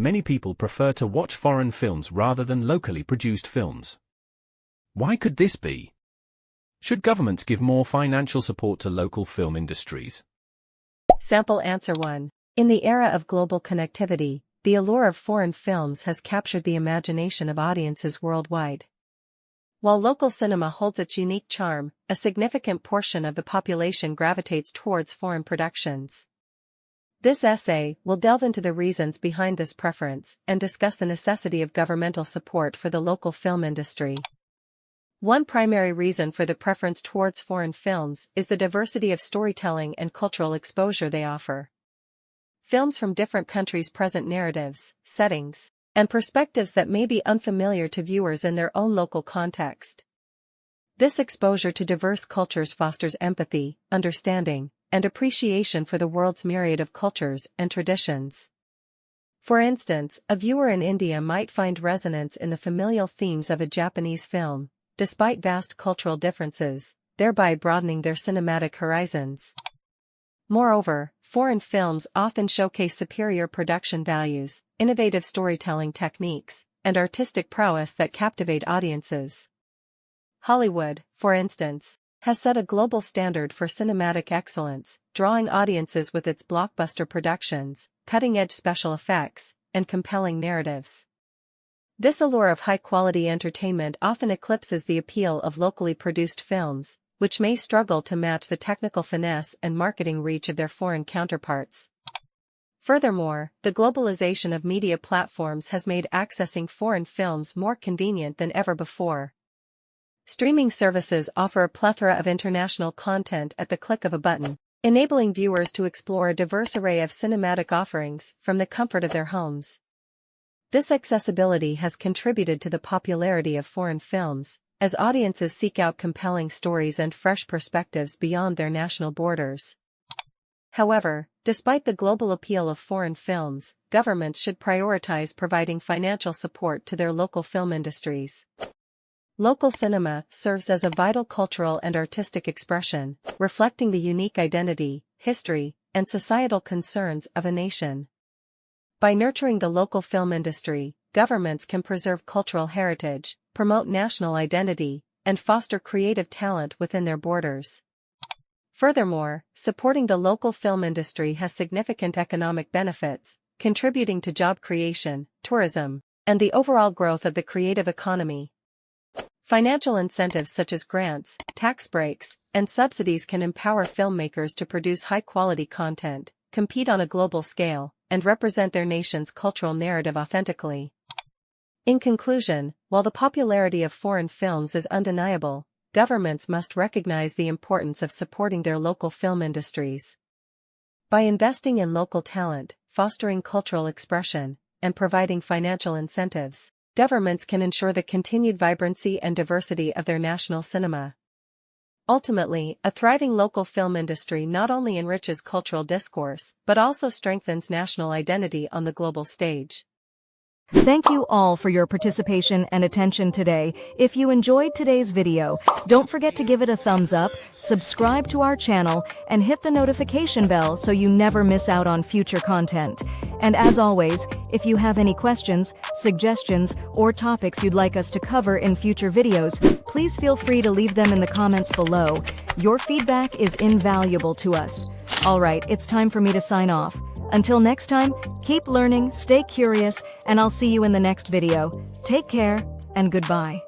many people prefer to watch foreign films rather than locally produced films. Why could this be? Should governments give more financial support to local film industries? Sample answer 1. In the era of global connectivity, the allure of foreign films has captured the imagination of audiences worldwide. While local cinema holds its unique charm, a significant portion of the population gravitates towards foreign productions. This essay will delve into the reasons behind this preference and discuss the necessity of governmental support for the local film industry. One primary reason for the preference towards foreign films is the diversity of storytelling and cultural exposure they offer. Films from different countries present narratives, settings, and perspectives that may be unfamiliar to viewers in their own local context. This exposure to diverse cultures fosters empathy, understanding, and appreciation for the world's myriad of cultures and traditions. For instance, a viewer in India might find resonance in the familial themes of a Japanese film, despite vast cultural differences, thereby broadening their cinematic horizons. Moreover, foreign films often showcase superior production values, innovative storytelling techniques, and artistic prowess that captivate audiences. Hollywood, for instance, has set a global standard for cinematic excellence, drawing audiences with its blockbuster productions, cutting-edge special effects, and compelling narratives. This allure of high-quality entertainment often eclipses the appeal of locally produced films, which may struggle to match the technical finesse and marketing reach of their foreign counterparts. Furthermore, the globalization of media platforms has made accessing foreign films more convenient than ever before. Streaming services offer a plethora of international content at the click of a button, enabling viewers to explore a diverse array of cinematic offerings from the comfort of their homes. This accessibility has contributed to the popularity of foreign films, as audiences seek out compelling stories and fresh perspectives beyond their national borders. However, despite the global appeal of foreign films, governments should prioritize providing financial support to their local film industries. Local cinema serves as a vital cultural and artistic expression, reflecting the unique identity, history, and societal concerns of a nation. By nurturing the local film industry, governments can preserve cultural heritage, promote national identity, and foster creative talent within their borders. Furthermore, supporting the local film industry has significant economic benefits, contributing to job creation, tourism, and the overall growth of the creative economy. Financial incentives such as grants, tax breaks, and subsidies can empower filmmakers to produce high-quality content, compete on a global scale, and represent their nation's cultural narrative authentically. In conclusion, while the popularity of foreign films is undeniable, governments must recognize the importance of supporting their local film industries. By investing in local talent, fostering cultural expression, and providing financial incentives, governments can ensure the continued vibrancy and diversity of their national cinema. Ultimately, a thriving local film industry not only enriches cultural discourse, but also strengthens national identity on the global stage. Thank you all for your participation and attention today. If you enjoyed today's video, don't forget to give it a thumbs up, subscribe to our channel, and hit the notification bell so you never miss out on future content. And as always, if you have any questions, suggestions, or topics you'd like us to cover in future videos, please feel free to leave them in the comments below. Your feedback is invaluable to us. Alright, it's time for me to sign off. Until next time, keep learning, stay curious, and I'll see you in the next video. Take care, and goodbye.